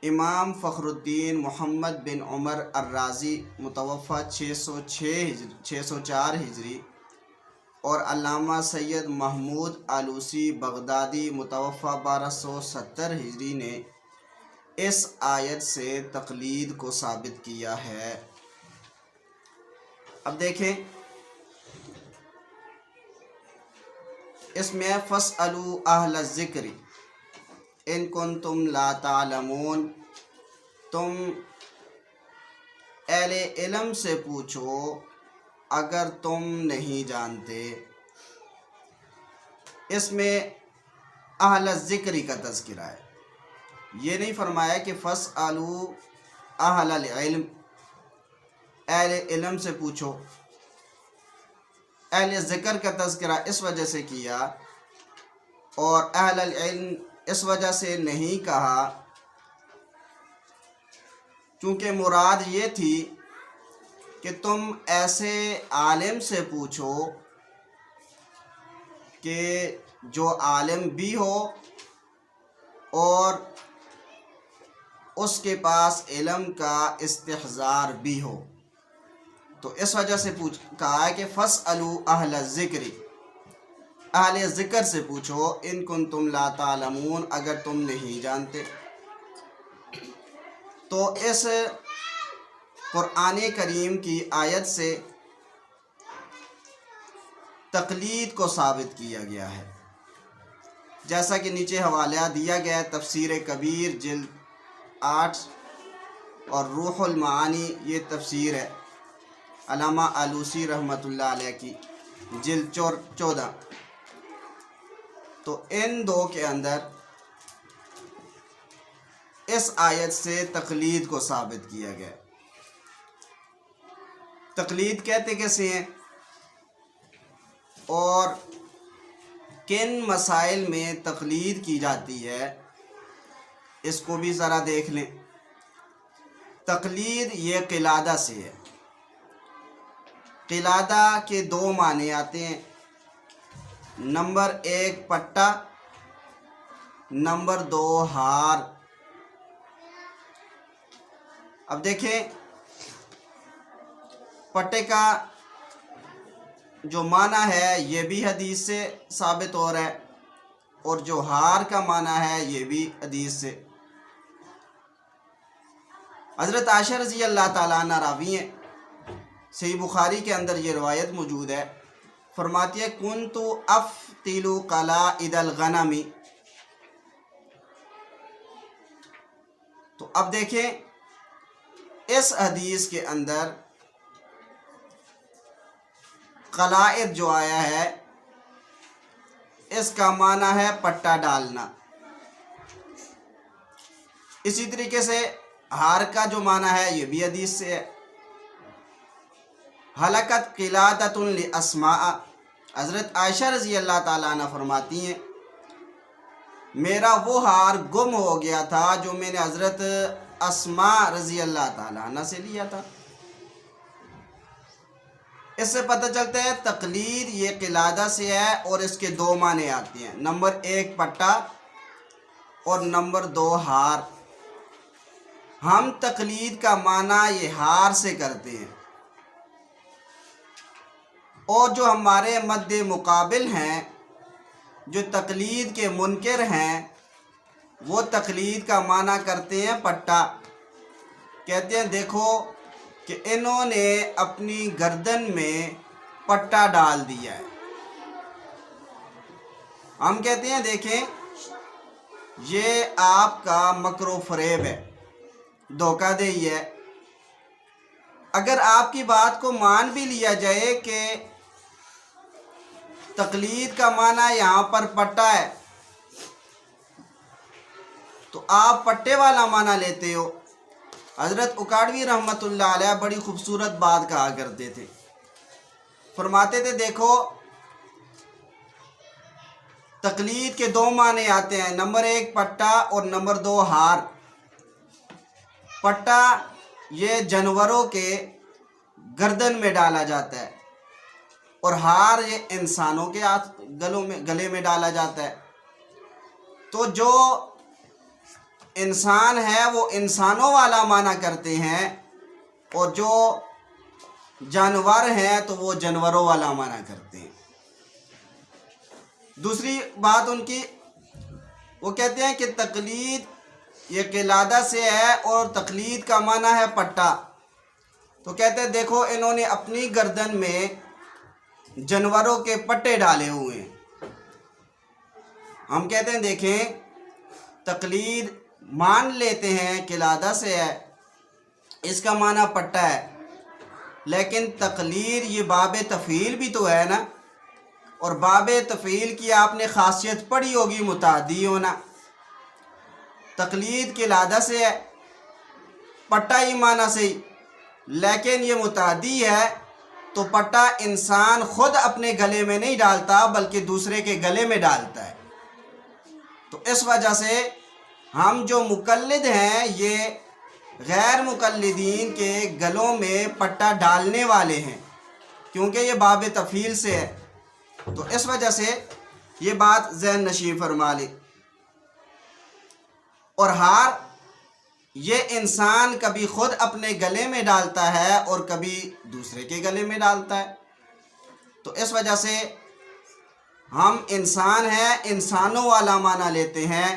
امام فخر الدین محمد بن عمر الرازی متوفہ 604 ہجری اور علامہ سید محمود آلوسی بغدادی متوفہ 1270 ہجری نے اس آیت سے تقلید کو ثابت کیا ہے۔ اب دیکھیں اس میں فَاسْأَلُوا أَهْلَ الذِّكْرِ إِن كُنتُمْ لَا تَعْلَمُونَ، تم اہل علم سے پوچھو اگر تم نہیں جانتے۔ اس میں اہل الذکر کا تذکرہ ہے، یہ نہیں فرمایا کہ فَاسْأَلُوا أَهْلَ الْعِلْمِ، اہل علم سے پوچھو۔ اہل ذکر کا تذکرہ اس وجہ سے کیا اور اہل العلم اس وجہ سے نہیں کہا چونکہ مراد یہ تھی کہ تم ایسے عالم سے پوچھو کہ جو عالم بھی ہو اور اس کے پاس علم کا استحضار بھی ہو، تو اس وجہ سے کہا ہے کہ فَاسْأَلُوا أَهْلَ الذِّكْرِ، اہل ذکر سے پوچھو، ان کنتم لا تعلمون، اگر تم نہیں جانتے۔ تو اس قرآن کریم کی آیت سے تقلید کو ثابت کیا گیا ہے، جیسا کہ نیچے حوالہ دیا گیا ہے۔ تفسیر کبیر جلد 8 اور روح المعانی یہ تفسیر ہے علامہ آلوسی رحمۃ اللہ علیہ کی، جلد 14۔ تو ان دو کے اندر اس آیت سے تقلید کو ثابت کیا گیا۔ تقلید کہتے کیسے ہیں اور کن مسائل میں تقلید کی جاتی ہے، اس کو بھی ذرا دیکھ لیں۔ تقلید یہ قلادہ سے ہے۔ قلادہ کے دو معنی آتے ہیں، نمبر 1 پٹا، نمبر 2 ہار۔ اب دیکھیں پٹے کا جو معنی ہے یہ بھی حدیث سے ثابت ہو رہا ہے اور جو ہار کا معنی ہے یہ بھی حدیث سے۔ حضرت عائشہ رضی اللہ تعالیٰ عنہ راوی ہیں، صحیح بخاری کے اندر یہ روایت موجود ہے، فرماتی ہے کنتُ افتل قلائد الغنم۔ تو اب دیکھیں اس حدیث کے اندر قلائد جو آیا ہے اس کا معنی ہے پٹا ڈالنا۔ اسی طریقے سے ہار کا جو معنی ہے یہ بھی حدیث سے ہے۔ ہلکت قلادۃ لاسماء، حضرت عائشہ رضی اللہ تعالیٰ عنہ فرماتی ہیں میرا وہ ہار گم ہو گیا تھا جو میں نے حضرت اسماء رضی اللہ تعالیٰ عنہ سے لیا تھا۔ اس سے پتہ چلتا ہے تقلید یہ قلادہ سے ہے اور اس کے دو معنی آتے ہیں، نمبر 1 پٹا اور نمبر 2 ہار۔ ہم تقلید کا معنی یہ ہار سے کرتے ہیں اور جو ہمارے مد مقابل ہیں جو تقلید کے منکر ہیں وہ تقلید کا معنی کرتے ہیں پٹا، کہتے ہیں دیکھو کہ انہوں نے اپنی گردن میں پٹا ڈال دیا ہے۔ ہم کہتے ہیں دیکھیں یہ آپ کا مکر و فریب ہے، دھوکہ دہی ہے۔ اگر آپ کی بات کو مان بھی لیا جائے کہ تقلید کا معنی یہاں پر پٹا ہے تو آپ پٹے والا معنی لیتے ہو۔ حضرت اکاڑوی رحمۃ اللہ علیہ بڑی خوبصورت بات کہا کرتے تھے، فرماتے تھے دیکھو تقلید کے دو معنی آتے ہیں، نمبر 1 پٹا اور نمبر 2 ہار۔ پٹا یہ جانوروں کے گردن میں ڈالا جاتا ہے اور ہار یہ انسانوں کے گلے میں ڈالا جاتا ہے۔ تو جو انسان ہے وہ انسانوں والا معنی کرتے ہیں، اور جو جانور ہیں تو وہ جانوروں والا معنی کرتے ہیں۔ دوسری بات ان کی، وہ کہتے ہیں کہ تقلید یہ قلادہ سے ہے اور تقلید کا معنی ہے پٹا۔ تو کہتے ہیں دیکھو انہوں نے اپنی گردن میں جانوروں کے پٹے ڈالے ہوئے ہیں۔ ہم کہتے ہیں دیکھیں تقلید مان لیتے ہیں قلادہ سے ہے، اس کا معنی پٹا ہے، لیکن تقلید یہ باب تفعیل بھی تو ہے نا، اور باب تفعیل کی آپ نے خاصیت پڑھی ہوگی متعدی ہونا۔ تقلید قلادہ سے ہے، پٹا ہی معنی سے ہی، لیکن یہ متعدی ہے تو پٹا انسان خود اپنے گلے میں نہیں ڈالتا بلکہ دوسرے کے گلے میں ڈالتا ہے۔ تو اس وجہ سے ہم جو مقلد ہیں یہ غیر مقلدین کے گلوں میں پٹا ڈالنے والے ہیں، کیونکہ یہ باب تفعیل سے ہے۔ تو اس وجہ سے یہ بات ذہن نشین فرما لے۔ اور ہار یہ انسان کبھی خود اپنے گلے میں ڈالتا ہے اور کبھی دوسرے کے گلے میں ڈالتا ہے۔ تو اس وجہ سے ہم انسان ہیں، انسانوں والا معنی لیتے ہیں،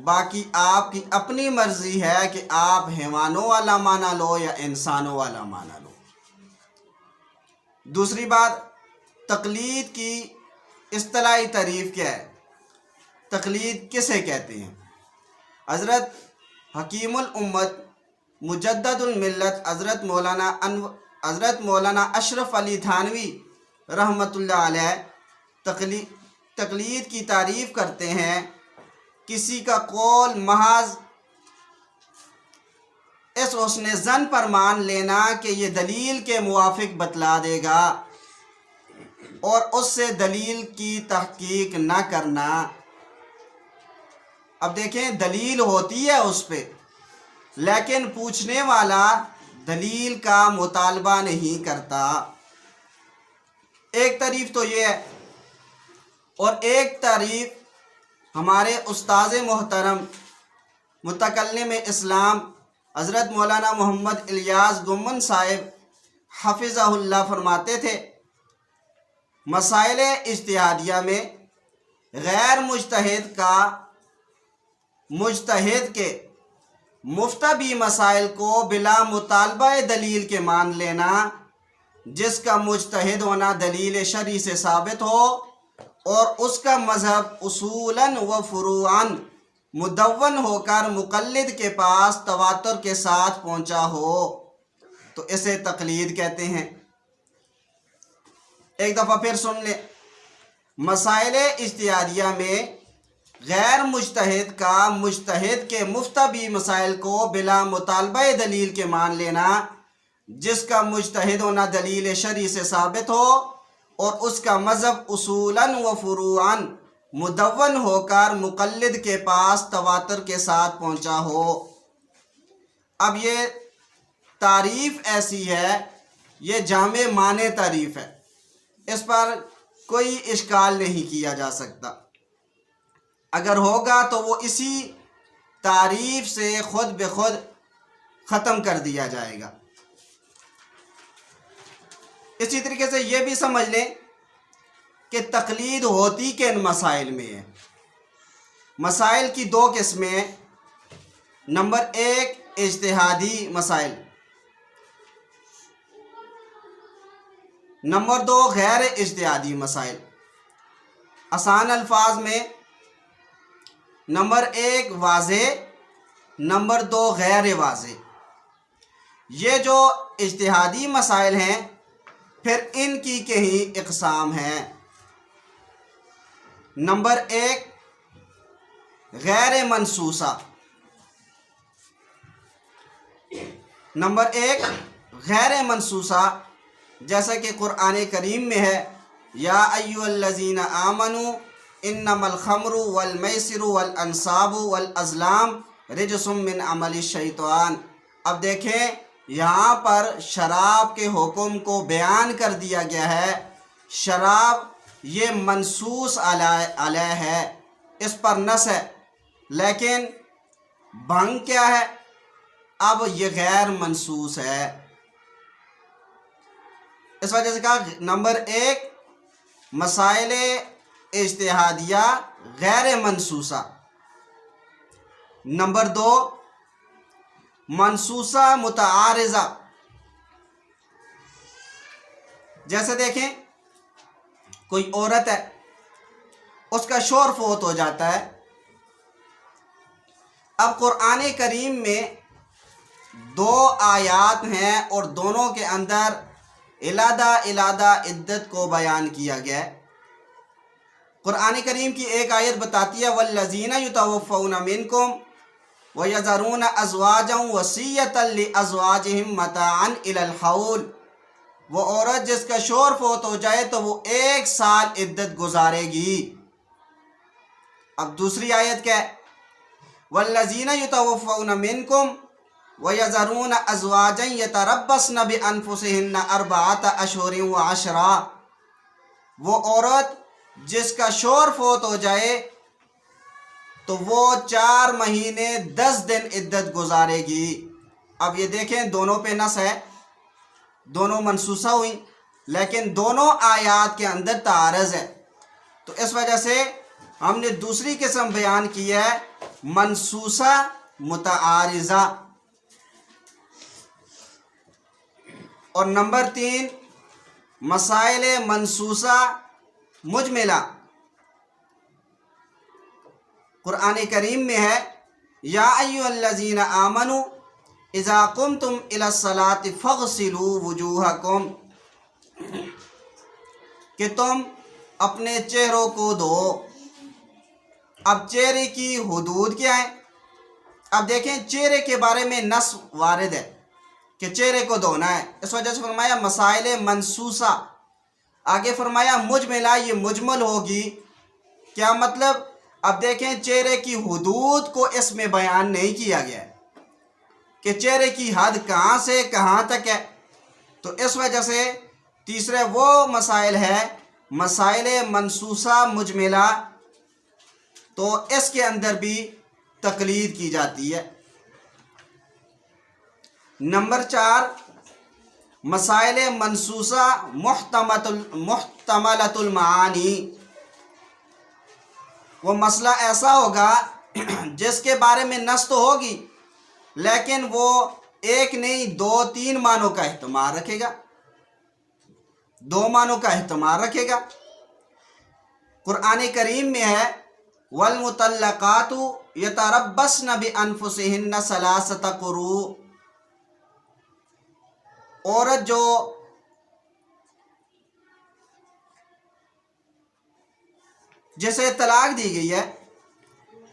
باقی آپ کی اپنی مرضی ہے کہ آپ حیوانوں والا معنی لو یا انسانوں والا معنی لو۔ دوسری بات، تقلید کی اصطلاحی تعریف کیا ہے؟ تقلید کسے کہتے ہیں؟ حضرت حکیم الامت مجدد الملت حضرت مولانا اشرف علی تھانوی رحمۃ اللہ علیہ تقلید کی تعریف کرتے ہیں، کسی کا قول محض اس حسن ظن پر مان لینا کہ یہ دلیل کے موافق بتلا دے گا اور اس سے دلیل کی تحقیق نہ کرنا۔ اب دیکھیں دلیل ہوتی ہے اس پہ، لیکن پوچھنے والا دلیل کا مطالبہ نہیں کرتا۔ ایک تعریف تو یہ ہے، اور ایک تعریف ہمارے استاذ محترم متکلم اسلام حضرت مولانا محمد الیاس گمن صاحب حفظہ اللہ فرماتے تھے، مسائل اجتہادیہ میں غیر مجتہد کا مجتہد کے مفتبی مسائل کو بلا مطالبہ دلیل کے مان لینا، جس کا مجتہد ہونا دلیل شرعی سے ثابت ہو اور اس کا مذہب اصولاً و فروعاً مدون ہو کر مقلد کے پاس تواتر کے ساتھ پہنچا ہو، تو اسے تقلید کہتے ہیں۔ ایک دفعہ پھر سن لیں، مسائل اجتہادیہ میں غیر مجتہد کا مجتہد کے مفتبی مسائل کو بلا مطالبہ دلیل کے مان لینا، جس کا مجتہد ہونا دلیل شرعی سے ثابت ہو اور اس کا مذہب اصولاً و فروعاً مدون ہو کر مقلد کے پاس تواتر کے ساتھ پہنچا ہو۔ اب یہ تعریف ایسی ہے، یہ جامع معنی تعریف ہے، اس پر کوئی اشکال نہیں کیا جا سکتا۔ اگر ہوگا تو وہ اسی تعریف سے خود بخود ختم کر دیا جائے گا۔ اسی طریقے سے یہ بھی سمجھ لیں کہ تقلید ہوتی کن مسائل میں ہے۔ مسائل کی دو قسمیں، نمبر ایک اجتہادی مسائل، نمبر دو غیر اجتہادی مسائل۔ آسان الفاظ میں نمبر ایک واضح، نمبر دو غیر واضح۔ یہ جو اجتہادی مسائل ہیں پھر ان کی کئی اقسام ہیں۔ نمبر ایک غیر منصوصہ، نمبر ایک غیر منصوصہ، جیسا کہ قرآن کریم میں ہے، یا ایھا الذین آمنوا انما الخمر والمیسر والانصاب والازلام رجس من عمل الشیطان۔ اب دیکھیں یہاں پر شراب کے حکم کو بیان کر دیا گیا ہے۔ شراب یہ منصوص علیہ ہے، اس پر نص ہے، لیکن بھنگ کیا ہے؟ اب یہ غیر منصوص ہے، اس وجہ سے کہا نمبر 1 مسائل اجتہادیہ غیر منصوصہ، نمبر 2 منصوصہ متعارضہ۔ جیسے دیکھیں کوئی عورت ہے، اس کا شوہر فوت ہو جاتا ہے، اب قرآن کریم میں 2 آیات ہیں اور دونوں کے اندر علادہ عدت کو بیان کیا گیا ہے۔ قرآن کریم کی ایک آیت بتاتی ہے والذین یتوفون منکم ویذرون ازواجا وصیۃ لازواجہم متاعا الی الحول، وہ عورت جس کا شوہر فوت ہو جائے تو وہ 1 سال عدت گزارے گی۔ اب دوسری آیت کیا ہے؟ والذین یتوفون منکم وَيَذَرُونَ أَزْوَاجًا يَتَرَبَّصْنَ بِأَنفُسِهِنَّ 4 اشہر و10، وہ عورت جس کا شوہر فوت ہو جائے تو وہ 4 مہینے 10 دن عدت گزارے گی۔ اب یہ دیکھیں دونوں پہ نص ہے، دونوں منصوصہ ہوئی، لیکن دونوں آیات کے اندر تعارض ہے، تو اس وجہ سے ہم نے دوسری قسم بیان کی ہے منصوصہ متعارضہ۔ اور نمبر 3 مسائل منصوصہ مجملہ۔ قرآن کریم میں ہے یا ایھا الذین آمنوا اذا قمتم الی الصلاۃ فاغسلوا وجوہکم، کہ تم اپنے چہروں کو دھو۔ اب چہرے کی حدود کیا ہیں؟ اب دیکھیں چہرے کے بارے میں نص وارد ہے کہ چہرے کو دھونا ہے، اس وجہ سے فرمایا مسائل منصوصہ۔ آگے فرمایا مجملہ، یہ مجمل ہوگی، کیا مطلب؟ اب دیکھیں چہرے کی حدود کو اس میں بیان نہیں کیا گیا ہے کہ چہرے کی حد کہاں سے کہاں تک ہے، تو اس وجہ سے تیسرے وہ مسائل ہے مسائل منصوصہ مجملہ، تو اس کے اندر بھی تقلید کی جاتی ہے۔ نمبر 4 مسائل منصوصہ محتملۃ المعانی، وہ مسئلہ ایسا ہوگا جس کے بارے میں نص تو ہوگی لیکن وہ 1 نہیں 2 3 معنوں کا احتمال رکھے گا، 2 معنوں کا احتمال رکھے گا۔ قرآن کریم میں ہے والمطلقات یتربصن بانفسہن 3 قروء، عورت جو جسے طلاق دی گئی ہے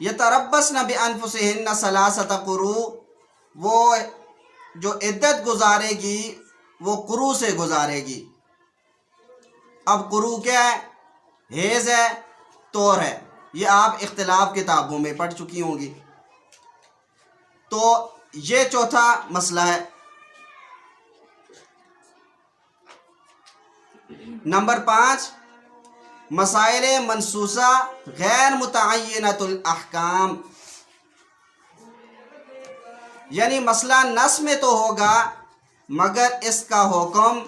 یتربصن بانفسہن 3 قروء، وہ جو عدت گزارے گی وہ قروء سے گزارے گی۔ اب قروء کیا ہے؟ حیض ہے، طہر ہے، یہ آپ اختلاف کتابوں میں پڑھ چکی ہوں گی۔ تو یہ چوتھا مسئلہ ہے۔ نمبر 5 مسائل منصوصہ غیر متعینۃ الاحکام، یعنی مسئلہ نص میں تو ہوگا مگر اس کا حکم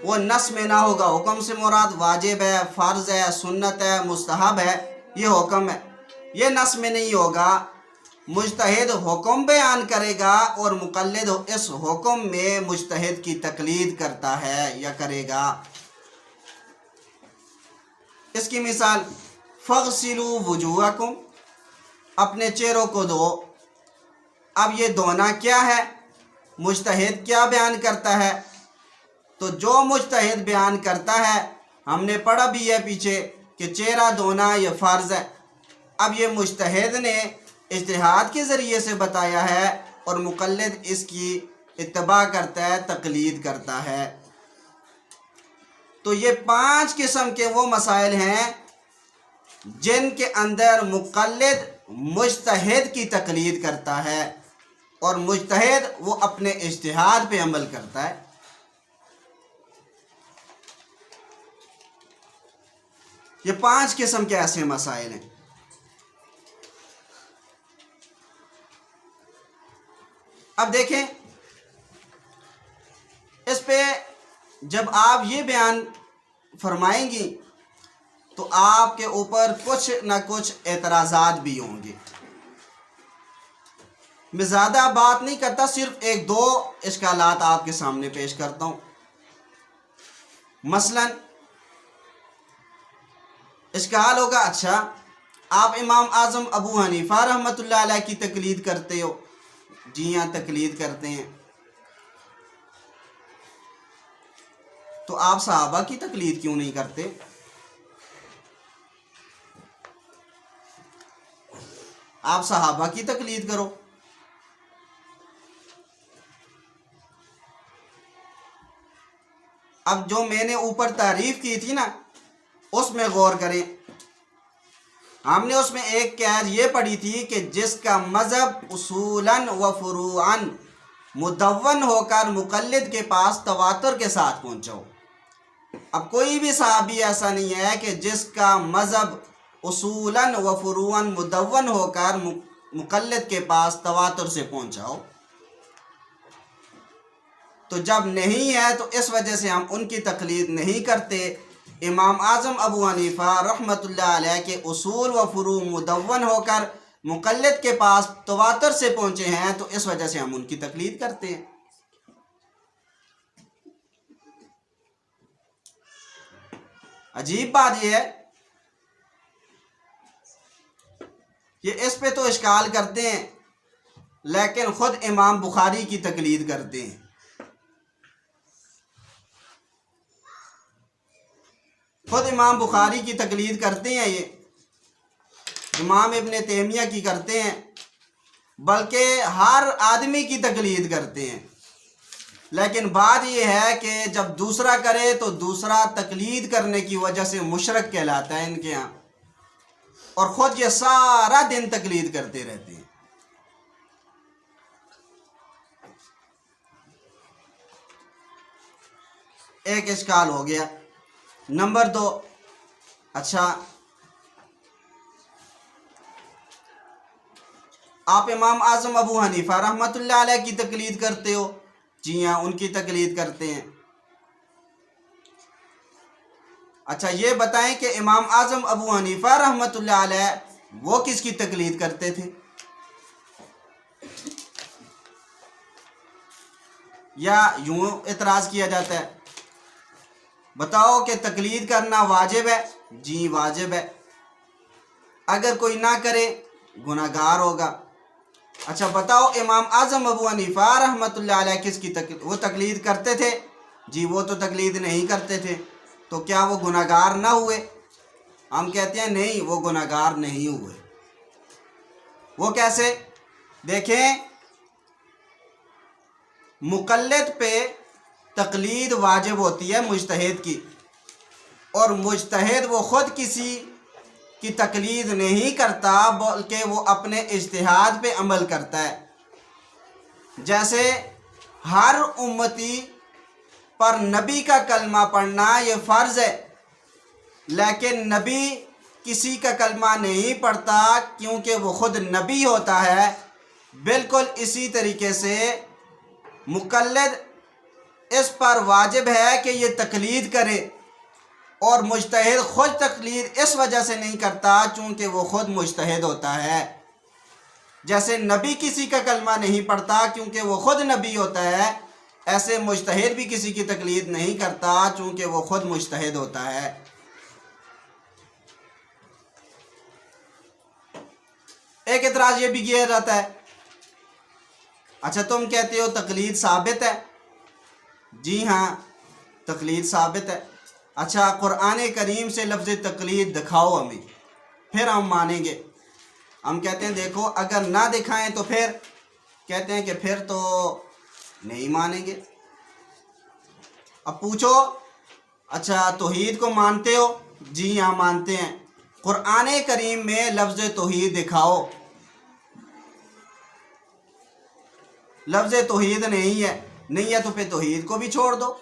وہ نص میں نہ ہوگا۔ حکم سے مراد واجب ہے، فرض ہے، سنت ہے، مستحب ہے، یہ حکم ہے، یہ نص میں نہیں ہوگا۔ مجتہد حکم بیان کرے گا اور مقلد اس حکم میں مجتہد کی تقلید کرتا ہے یا کرے گا۔ اس کی مثال فاغسلوا وجوہکم، اپنے چہروں کو دھو۔ اب یہ دھونا کیا ہے؟ مجتہد کیا بیان کرتا ہے؟ تو جو مجتہد بیان کرتا ہے، ہم نے پڑھا بھی ہے پیچھے کہ چہرہ دھونا یہ فرض ہے۔ اب یہ مجتہد نے اجتہاد کے ذریعے سے بتایا ہے اور مقلد اس کی اتباع کرتا ہے، تقلید کرتا ہے۔ تو یہ 5 قسم کے وہ مسائل ہیں جن کے اندر مقلد مجتہد کی تقلید کرتا ہے اور مجتہد وہ اپنے اجتہاد پہ عمل کرتا ہے۔ یہ 5 قسم کے ایسے مسائل ہیں۔ اب دیکھیں اس پہ جب آپ یہ بیان فرمائیں گی تو آپ کے اوپر کچھ نہ کچھ اعتراضات بھی ہوں گے. میں زیادہ بات نہیں کرتا، صرف ایک دو اشکالات آپ کے سامنے پیش کرتا ہوں. مثلا اشکال ہوگا، اچھا آپ امام اعظم ابو حنیفہ رحمۃ اللہ علیہ کی تقلید کرتے ہو. جی ہاں تقلید کرتے ہیں. تو آپ صحابہ کی تقلید کیوں نہیں کرتے؟ آپ صحابہ کی تقلید کرو. اب جو میں نے اوپر تعریف کی تھی نا اس میں غور کریں. ہم نے اس میں ایک قید یہ پڑھی تھی کہ جس کا مذہب اصولاً و فروعاً مدون ہو کر مقلد کے پاس تواتر کے ساتھ پہنچا ہو. اب کوئی بھی صحابی ایسا نہیں ہے کہ جس کا مذہب اصولاً و فروعاً مدون ہو کر مقلد کے پاس تواتر سے پہنچا ہو. تو جب نہیں ہے تو اس وجہ سے ہم ان کی تقلید نہیں کرتے. امام اعظم ابو حنیفہ رحمۃ اللہ علیہ کے اصول و فروع مدون ہو کر مقلد کے پاس تواتر سے پہنچے ہیں تو اس وجہ سے ہم ان کی تقلید کرتے ہیں. عجیب بات یہ ہے، یہ اس پہ تو اشکال کرتے ہیں لیکن خود امام بخاری کی تقلید کرتے ہیں. خود امام بخاری کی تقلید کرتے ہیں، یہ امام ابن تیمیہ کی کرتے ہیں، بلکہ ہر آدمی کی تقلید کرتے ہیں. لیکن بات یہ ہے کہ جب دوسرا کرے تو دوسرا تقلید کرنے کی وجہ سے مشرک کہلاتا ہے ان کے ہاں، اور خود یہ سارا دن تقلید کرتے رہتے ہیں. ایک اشکال ہو گیا. نمبر 2، اچھا آپ امام اعظم ابو حنیفہ رحمۃ اللہ علیہ کی تقلید کرتے ہو. جی ہاں ان کی تقلید کرتے ہیں. اچھا یہ بتائیں کہ امام اعظم ابو حنیفہ رحمۃ اللہ علیہ وہ کس کی تقلید کرتے تھے؟ یا یوں اعتراض کیا جاتا ہے، بتاؤ کہ تقلید کرنا واجب ہے؟ جی واجب ہے، اگر کوئی نہ کرے گناہ گار ہوگا. اچھا بتاؤ امام اعظم ابو حنیفہ رحمۃ اللہ علیہ کس کی وہ تقلید کرتے تھے؟ جی وہ تو تقلید نہیں کرتے تھے. تو کیا وہ گناہ گار نہ ہوئے؟ ہم کہتے ہیں نہیں، وہ گناہ گار نہیں ہوئے. وہ کیسے؟ دیکھیں مقلد پہ تقلید واجب ہوتی ہے مجتہد کی، اور مجتہد وہ خود کسی کی تقلید نہیں کرتا بلکہ وہ اپنے اجتہاد پہ عمل کرتا ہے. جیسے ہر امتی پر نبی کا کلمہ پڑھنا یہ فرض ہے، لیکن نبی کسی کا کلمہ نہیں پڑھتا کیونکہ وہ خود نبی ہوتا ہے. بالکل اسی طریقے سے مقلد اس پر واجب ہے کہ یہ تقلید کرے، اور مجتہد خود تقلید اس وجہ سے نہیں کرتا چونکہ وہ خود مجتہد ہوتا ہے. جیسے نبی کسی کا کلمہ نہیں پڑھتا کیونکہ وہ خود نبی ہوتا ہے، ایسے مجتہد بھی کسی کی تقلید نہیں کرتا چونکہ وہ خود مجتہد ہوتا ہے. ایک اعتراض یہ بھی کیا جاتا ہے، اچھا تم کہتے ہو تقلید ثابت ہے. جی ہاں تقلید ثابت ہے. اچھا قرآن کریم سے لفظ تقلید دکھاؤ ہمیں، پھر ہم مانیں گے. ہم کہتے ہیں دیکھو اگر نہ دکھائیں تو پھر کہتے ہیں کہ پھر تو نہیں مانیں گے. اب پوچھو اچھا توحید کو مانتے ہو؟ جی ہاں مانتے ہیں. قرآن کریم میں لفظ توحید دکھاؤ. لفظ توحید نہیں ہے تو پھر توحید کو بھی چھوڑ دو.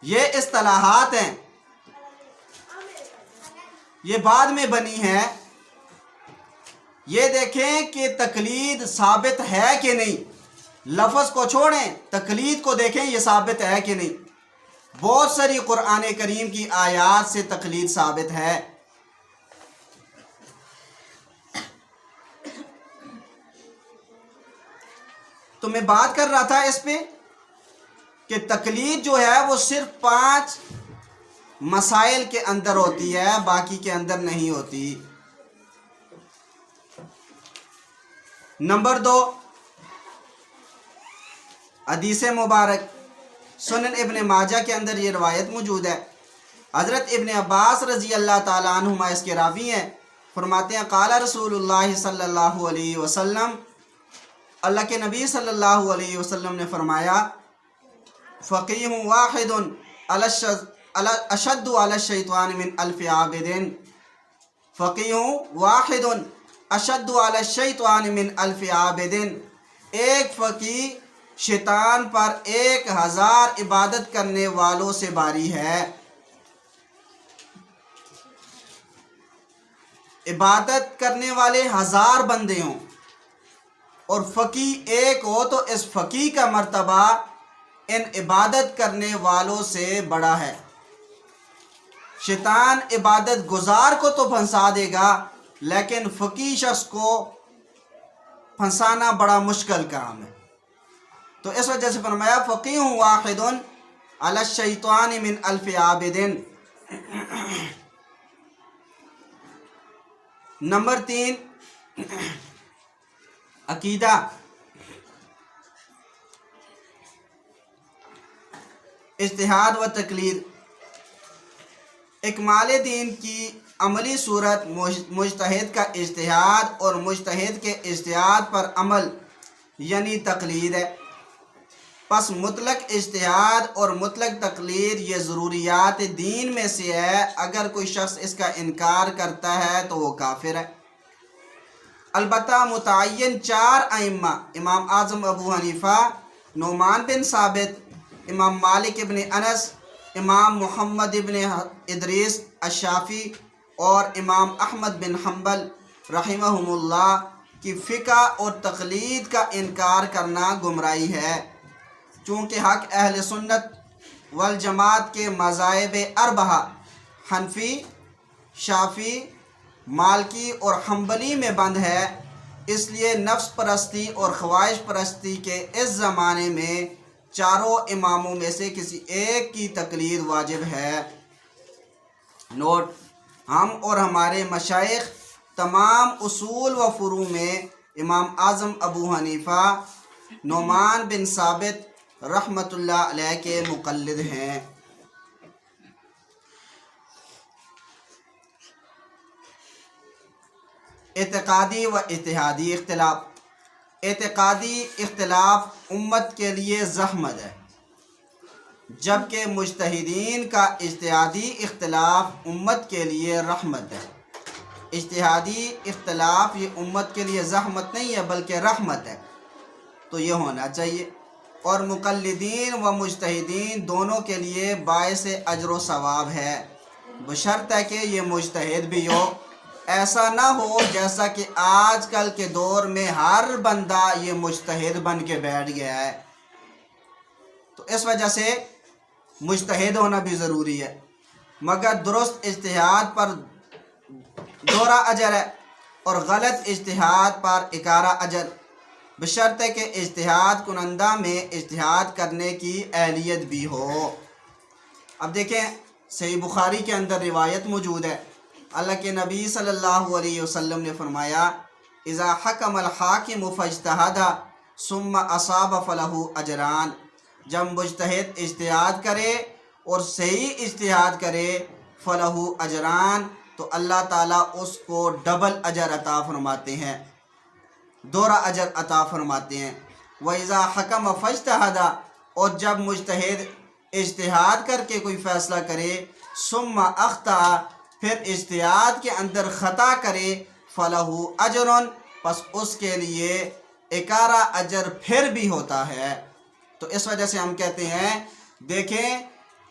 یہ اصطلاحات ہیں، یہ بعد میں بنی ہے. یہ دیکھیں کہ تقلید ثابت ہے کہ نہیں، لفظ کو چھوڑیں، تقلید کو دیکھیں یہ ثابت ہے کہ نہیں۔ بہت ساری قرآن کریم کی آیات سے تقلید ثابت ہے۔ تو میں بات کر رہا تھا اس پہ کہ تقلید جو ہے وہ صرف 5 مسائل کے اندر ہوتی ہے، باقی کے اندر نہیں ہوتی۔ نمبر 2، حدیث مبارک سنن ابن ماجہ کے اندر یہ روایت موجود ہے۔ حضرت ابن عباس رضی اللہ تعالیٰ عنہما اس کے راوی ہیں، فرماتے ہیں قال رسول اللہ صلی اللہ علیہ وسلم، اللہ کے نبی صلی اللہ علیہ وسلم نے فرمایا فقیہ واحد اشد علی الشیطان من الف عابد، فقیہ واحد اشد علی الشیطان من الف عابد، ایک فقیہ شیطان پر 1000 عبادت کرنے والوں سے باری ہے۔ عبادت کرنے والے 1000 بندے ہوں اور فقیہ ایک ہو تو اس فقیہ کا مرتبہ ان عبادت کرنے والوں سے بڑا ہے۔ شیطان عبادت گزار کو تو پھنسا دے گا، لیکن فقیہ شخص کو پھنسانا بڑا مشکل کام ہے۔ تو اس وجہ سے فرمایا فقیہ واحد علی الشیطان من الف عابد۔ نمبر 3، عقیدہ۔ اجتہاد و تقلید۔ اکمال دین کی عملی صورت مجتہد کا اجتہاد اور مجتہد کے اجتہاد پر عمل یعنی تقلید ہے۔ پس مطلق اجتہاد اور مطلق تقلید یہ ضروریات دین میں سے ہے، اگر کوئی شخص اس کا انکار کرتا ہے تو وہ کافر ہے۔ البتہ متعین 4 ائمہ، امام اعظم ابو حنیفہ، نعمان بن ثابت، امام مالک ابن انس، امام محمد ابن ادریس الشافعی اور امام احمد بن حنبل رحمہم اللہ کی فقہ اور تقلید کا انکار کرنا گمراہی ہے، چونکہ حق اہل سنت والجماعت کے مذاہب 4 حنفی، شافعی، مالکی اور حنبلی میں بند ہے، اس لیے نفس پرستی اور خواہش پرستی کے اس زمانے میں 4 اماموں میں سے کسی ایک کی تقلید واجب ہے۔ نوٹ: ہم اور ہمارے مشائخ تمام اصول و فروع میں امام اعظم ابو حنیفہ، نعمان بن ثابت رحمۃ اللہ علیہ کے مقلد ہیں۔ اعتقادی و اجتہادی اختلاف۔ اعتقادی اختلاف امت کے لیے زحمت ہے، جبکہ مجتہدین کا اجتہادی اختلاف امت کے لیے رحمت ہے۔ اجتہادی اختلاف یہ امت کے لیے زحمت نہیں ہے بلکہ رحمت ہے، تو یہ ہونا چاہیے، اور مقلدین و مجتہدین دونوں کے لیے باعث اجر و ثواب ہے، بشرط ہے کہ یہ مجتہد بھی ہو۔ ایسا نہ ہو جیسا کہ آج کل کے دور میں ہر بندہ یہ مجتہد بن کے بیٹھ گیا ہے، تو اس وجہ سے مجتہد ہونا بھی ضروری ہے، مگر درست اجتہاد پر دوہرا اجر ہے اور غلط اجتہاد پر اکارہ اجر، بشرط ہے کہ اجتہاد کنندہ میں اجتہاد کرنے کی اہلیت بھی ہو۔ اب دیکھیں صحیح بخاری کے اندر روایت موجود ہے، اللہ کے نبی صلی اللہ علیہ وسلم نے فرمایا اذا حکم الحاکم فاجتہد ثم اصاب فلہ اجران، جب مجتہد اجتہاد کرے اور صحیح اجتہاد کرے فلہ اجران، تو اللہ تعالیٰ اس کو ڈبل اجر عطا فرماتے ہیں، دوہرا اجر عطا فرماتے ہیں۔ وَإِذَا حَكَمَ فَاجْتَهَدَ، اور جب مجتہد اجتہاد کر کے کوئی فیصلہ کرے ثم اخطأ، پھر اجتہاد کے اندر خطا کرے فَلَهُ أَجْرٌ، پس اس کے لیے اکارہ اجر پھر بھی ہوتا ہے۔ تو اس وجہ سے ہم کہتے ہیں دیکھیں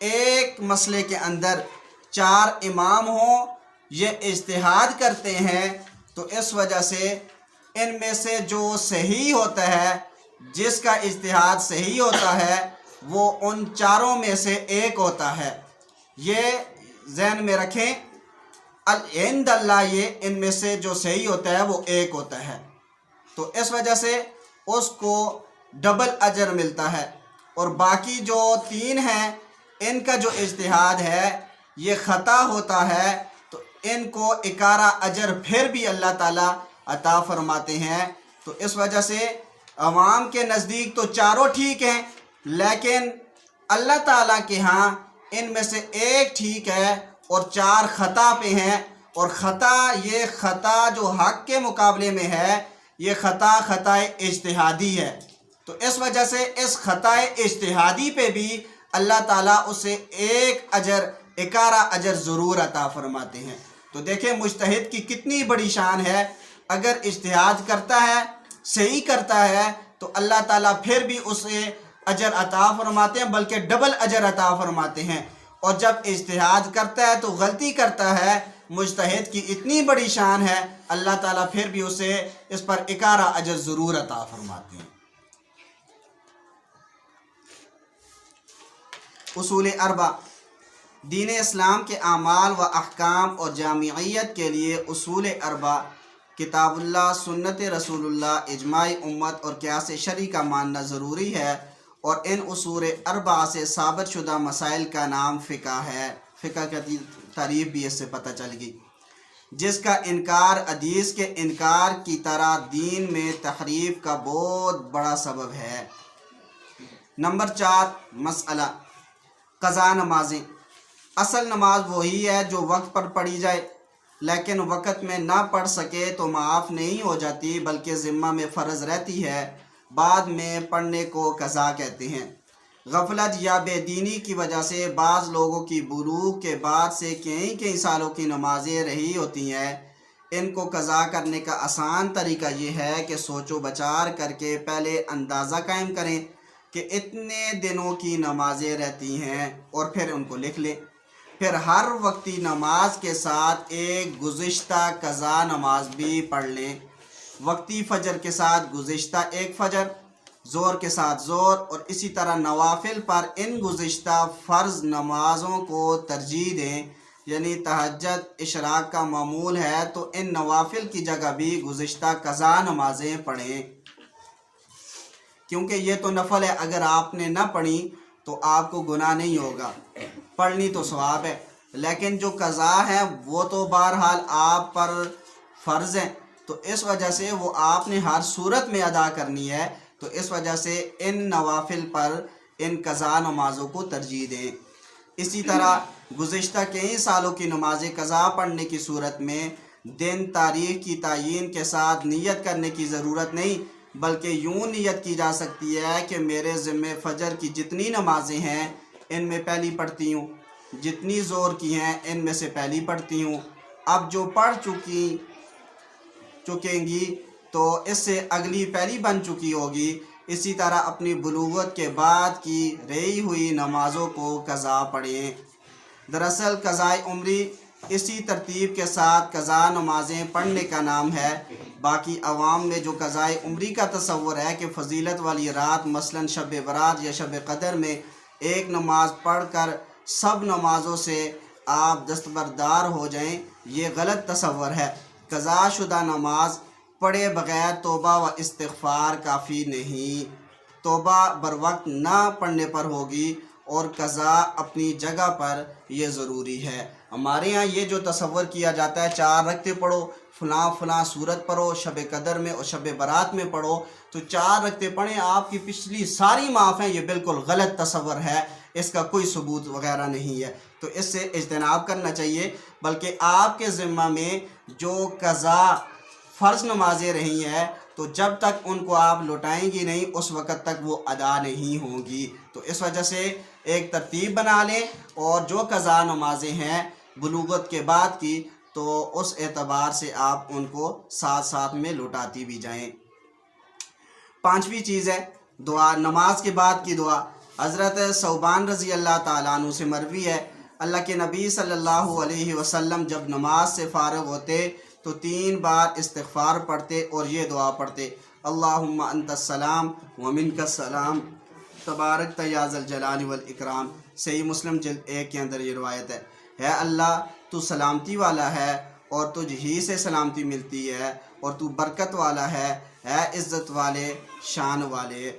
ایک مسئلے کے اندر 4 امام ہوں، یہ اجتہاد کرتے ہیں تو اس وجہ سے ان میں سے جو صحیح ہوتا ہے، جس کا اجتہاد صحیح ہوتا ہے، وہ ان چاروں میں سے ایک ہوتا ہے۔ یہ ذہن میں رکھیں، عند اللہ، یہ ان میں سے جو صحیح ہوتا ہے وہ ایک ہوتا ہے، تو اس وجہ سے اس کو ڈبل اجر ملتا ہے۔ اور باقی جو 3 ہیں ان کا جو اجتہاد ہے یہ خطا ہوتا ہے، تو ان کو 11 اجر پھر بھی اللہ تعالیٰ عطا فرماتے ہیں۔ تو اس وجہ سے عوام کے نزدیک تو چاروں ٹھیک ہیں، لیکن اللہ تعالیٰ کے ہاں ان میں سے ایک ٹھیک ہے اور 4 خطا پہ ہیں۔ اور خطا، یہ خطا جو حق کے مقابلے میں ہے، یہ خطا اجتہادی ہے۔ تو اس وجہ سے اس خطا اجتہادی پہ بھی اللہ تعالیٰ اسے 11 اجر ضرور عطا فرماتے ہیں۔ تو دیکھیں مجتہد کی کتنی بڑی شان ہے، اگر اجتہاد کرتا ہے، صحیح کرتا ہے، تو اللہ تعالیٰ پھر بھی اسے اجر عطا فرماتے ہیں، بلکہ ڈبل اجر عطا فرماتے ہیں۔ اور جب اجتہاد کرتا ہے تو غلطی کرتا ہے، مجتہد کی اتنی بڑی شان ہے، اللہ تعالیٰ پھر بھی اسے اس پر 11 اجر ضرور عطا فرماتے ہیں۔ اصول 4، دین اسلام کے اعمال و احکام اور جامعیت کے لیے اصول 4 کتاب اللہ، سنت رسول اللہ، اجماع امت اور قیاس شرعی کا ماننا ضروری ہے، اور ان اصول 4 سے ثابت شدہ مسائل کا نام فقہ ہے۔ فقہ کی تعریف بھی اس سے پتہ چل گئی، جس کا انکار حدیث کے انکار کی طرح دین میں تحریف کا بہت بڑا سبب ہے۔ نمبر 4 مسئلہ قضا نمازیں۔ اصل نماز وہی ہے جو وقت پر پڑھی جائے، لیکن وقت میں نہ پڑھ سکے تو معاف نہیں ہو جاتی، بلکہ ذمہ میں فرض رہتی ہے، بعد میں پڑھنے کو قضا کہتے ہیں۔ غفلت یا بے دینی کی وجہ سے بعض لوگوں کی بلوغ کے بعد سے کئی سالوں کی نمازیں رہی ہوتی ہیں۔ ان کو قضا کرنے کا آسان طریقہ یہ ہے کہ سوچ و بچار کر کے پہلے اندازہ قائم کریں کہ اتنے دنوں کی نمازیں رہتی ہیں، اور پھر ان کو لکھ لیں۔ پھر ہر وقتی نماز کے ساتھ ایک گزشتہ قضا نماز بھی پڑھ لیں۔ وقتی فجر کے ساتھ گزشتہ ایک فجر، زور کے ساتھ زور، اور اسی طرح نوافل پر ان گزشتہ فرض نمازوں کو ترجیح دیں۔ یعنی تہجد اشراق کا معمول ہے تو ان نوافل کی جگہ بھی گزشتہ قضا نمازیں پڑھیں، کیونکہ یہ تو نفل ہے، اگر آپ نے نہ پڑھی تو آپ کو گناہ نہیں ہوگا، پڑھنی تو ثواب ہے، لیکن جو قضا ہے وہ تو بہرحال آپ پر فرض ہے، تو اس وجہ سے وہ آپ نے ہر صورت میں ادا کرنی ہے، تو اس وجہ سے ان نوافل پر ان قضا نمازوں کو ترجیح دیں۔ اسی طرح گزشتہ کئی سالوں کی نماز قضا پڑھنے کی صورت میں دن تاریخ کی تعیین کے ساتھ نیت کرنے کی ضرورت نہیں، بلکہ یوں نیت کی جا سکتی ہے کہ میرے ذمے فجر کی جتنی نمازیں ہیں ان میں پہلی پڑھتی ہوں، جتنی زور کی ہیں ان میں سے پہلی پڑھتی ہوں، اب جو پڑھ چکیں گی تو اس سے اگلی پہلی بن چکی ہوگی۔ اسی طرح اپنی بلوغت کے بعد کی رہی ہوئی نمازوں کو قضا پڑھیں۔ دراصل قضاء عمری اسی ترتیب کے ساتھ قضا نمازیں پڑھنے کا نام ہے۔ باقی عوام میں جو قضاء عمری کا تصور ہے کہ فضیلت والی رات مثلا شب برات یا شب قدر میں ایک نماز پڑھ کر سب نمازوں سے آپ دستبردار ہو جائیں، یہ غلط تصور ہے۔ قضا شدہ نماز پڑھے بغیر توبہ و استغفار کافی نہیں، توبہ بروقت نہ پڑھنے پر ہوگی، اور قضا اپنی جگہ پر یہ ضروری ہے۔ ہمارے ہاں یہ جو تصور کیا جاتا ہے 4 رکعتیں پڑھو، فلاں صورت پڑھو، شب قدر میں اور شب برات میں پڑھو، تو 4 رکعتیں پڑھیں آپ کی پچھلی ساری معاف ہیں، یہ بالکل غلط تصور ہے، اس کا کوئی ثبوت وغیرہ نہیں ہے، تو اس سے اجتناب کرنا چاہیے۔ بلکہ آپ کے ذمہ میں جو قضا فرض نمازیں رہی ہیں تو جب تک ان کو آپ لوٹائیں گی نہیں اس وقت تک وہ ادا نہیں ہوں گی، تو اس وجہ سے ایک ترتیب بنا لیں، اور جو قضا نمازیں ہیں بلوغت کے بعد کی تو اس اعتبار سے آپ ان کو ساتھ ساتھ میں لوٹاتی بھی جائیں۔ 5ویں چیز ہے دعا، نماز کے بعد کی دعا۔ حضرت ثوبان رضی اللہ تعالیٰ عنہ سے مروی ہے، اللہ کے نبی صلی اللہ علیہ وسلم جب نماز سے فارغ ہوتے تو 3 بار استغفار پڑھتے اور یہ دعا پڑھتے، اللہم انت السلام ومنک السلام تبارک یا ذا الجلال والاکرام۔ صحیح مسلم جلد 1 کے اندر یہ روایت ہے۔ اے اللہ تو سلامتی والا ہے اور تجھ ہی سے سلامتی ملتی ہے، اور تو برکت والا ہے، اے عزت والے شان والے۔